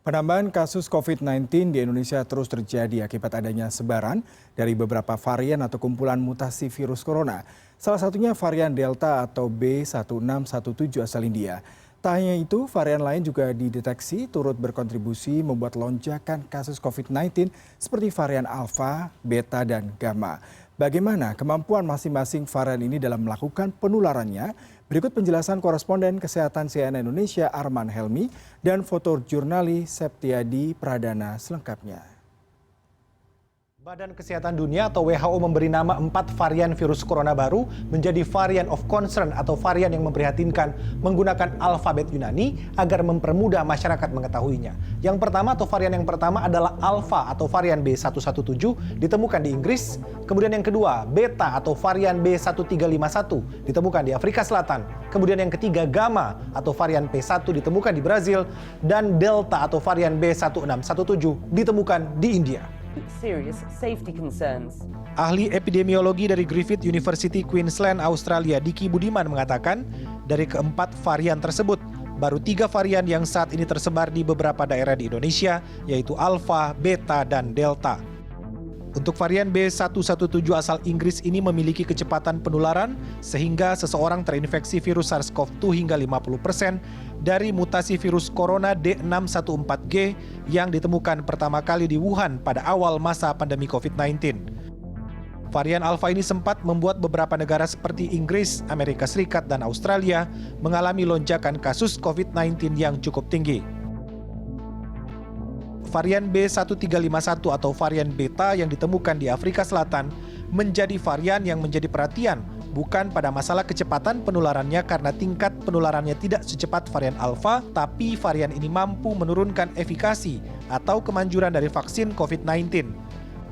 Penambahan kasus COVID-19 di Indonesia terus terjadi akibat adanya sebaran dari beberapa varian atau kumpulan mutasi virus corona. Salah satunya varian Delta atau B1617 asal India. Tak hanya itu, varian lain juga dideteksi turut berkontribusi membuat lonjakan kasus COVID-19 seperti varian Alpha, Beta, dan Gamma. Bagaimana kemampuan masing-masing varian ini dalam melakukan penularannya? Berikut penjelasan koresponden kesehatan CNN Indonesia Arman Helmi dan fotojurnalis Septiadi Pradana selengkapnya. Badan Kesehatan Dunia atau WHO memberi nama 4 varian virus corona baru menjadi varian of concern atau varian yang memprihatinkan menggunakan alfabet Yunani agar mempermudah masyarakat mengetahuinya. Yang pertama atau varian yang pertama adalah Alpha atau varian B117 ditemukan di Inggris. Kemudian yang kedua Beta atau varian B1351 ditemukan di Afrika Selatan. Kemudian yang ketiga Gamma atau varian P1 ditemukan di Brazil. Dan Delta atau varian B1617 ditemukan di India. Serious safety concerns. Ahli epidemiologi dari Griffith University Queensland, Australia, Diki Budiman mengatakan dari keempat varian tersebut, baru 3 varian yang saat ini tersebar di beberapa daerah di Indonesia, yaitu Alpha, Beta, dan Delta. Untuk varian B117 asal Inggris ini memiliki kecepatan penularan sehingga seseorang terinfeksi virus SARS-CoV-2 hingga 50% dari mutasi virus corona D614G yang ditemukan pertama kali di Wuhan pada awal masa pandemi COVID-19. Varian Alpha ini sempat membuat beberapa negara seperti Inggris, Amerika Serikat, dan Australia mengalami lonjakan kasus COVID-19 yang cukup tinggi. Varian B1351 atau varian Beta yang ditemukan di Afrika Selatan menjadi varian yang menjadi perhatian bukan pada masalah kecepatan penularannya karena tingkat penularannya tidak secepat varian Alpha, tapi varian ini mampu menurunkan efikasi atau kemanjuran dari vaksin COVID-19.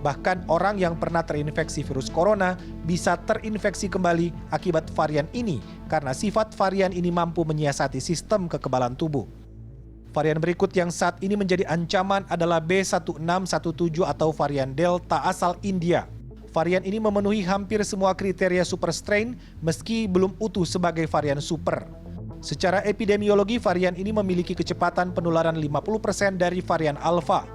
Bahkan orang yang pernah terinfeksi virus corona bisa terinfeksi kembali akibat varian ini karena sifat varian ini mampu menyiasati sistem kekebalan tubuh. Varian berikut yang saat ini menjadi ancaman adalah B1617 atau varian Delta asal India. Varian ini memenuhi hampir semua kriteria super strain meski belum utuh sebagai varian super. Secara epidemiologi, varian ini memiliki kecepatan penularan 50% dari varian Alpha.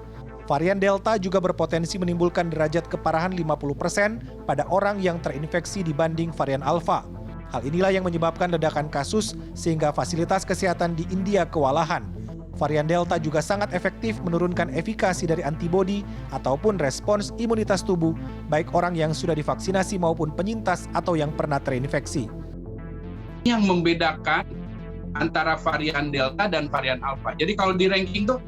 Varian Delta juga berpotensi menimbulkan derajat keparahan 50% pada orang yang terinfeksi dibanding varian Alpha. Hal inilah yang menyebabkan ledakan kasus sehingga fasilitas kesehatan di India kewalahan. Varian Delta juga sangat efektif menurunkan efikasi dari antibodi ataupun respons imunitas tubuh, baik orang yang sudah divaksinasi maupun penyintas atau yang pernah terinfeksi. Yang membedakan antara varian Delta dan varian Alpha. Jadi kalau di ranking tuh,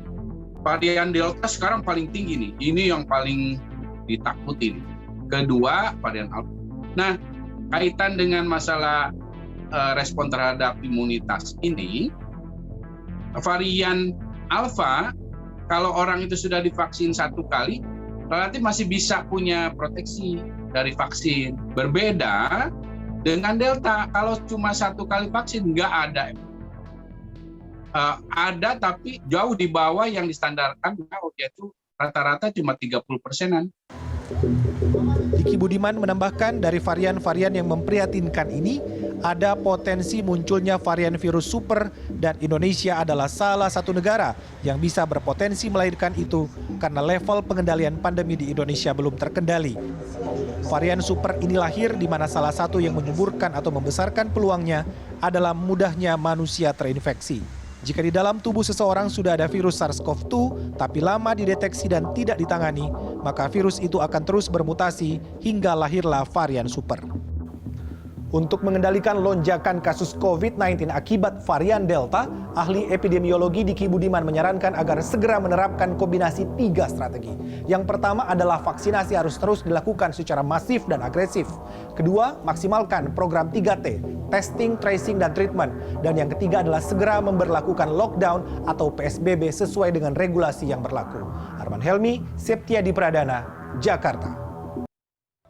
varian Delta sekarang paling tinggi nih. Ini yang paling ditakutin. Kedua, varian Alpha. Nah, kaitan dengan masalah respon terhadap imunitas ini, varian Alpha, kalau orang itu sudah divaksin 1 kali, relatif masih bisa punya proteksi dari vaksin. Berbeda dengan Delta, kalau cuma 1 kali vaksin, nggak ada. Ada tapi jauh di bawah yang distandarkan, yaitu rata-rata cuma 30%-an. Diki Budiman menambahkan dari varian-varian yang memprihatinkan ini, ada potensi munculnya varian virus super dan Indonesia adalah salah satu negara yang bisa berpotensi melahirkan itu karena level pengendalian pandemi di Indonesia belum terkendali. Varian super ini lahir di mana salah satu yang menyuburkan atau membesarkan peluangnya adalah mudahnya manusia terinfeksi. Jika di dalam tubuh seseorang sudah ada virus SARS-CoV-2 tapi lama dideteksi dan tidak ditangani, maka virus itu akan terus bermutasi hingga lahirlah varian super. Untuk mengendalikan lonjakan kasus COVID-19 akibat varian Delta, ahli epidemiologi Diki Budiman menyarankan agar segera menerapkan kombinasi 3 strategi. Yang pertama adalah vaksinasi harus terus dilakukan secara masif dan agresif. Kedua, maksimalkan program 3T, testing, tracing, dan treatment. Dan yang ketiga adalah segera memberlakukan lockdown atau PSBB sesuai dengan regulasi yang berlaku. Arman Helmi, Septiadi Pradana, Jakarta.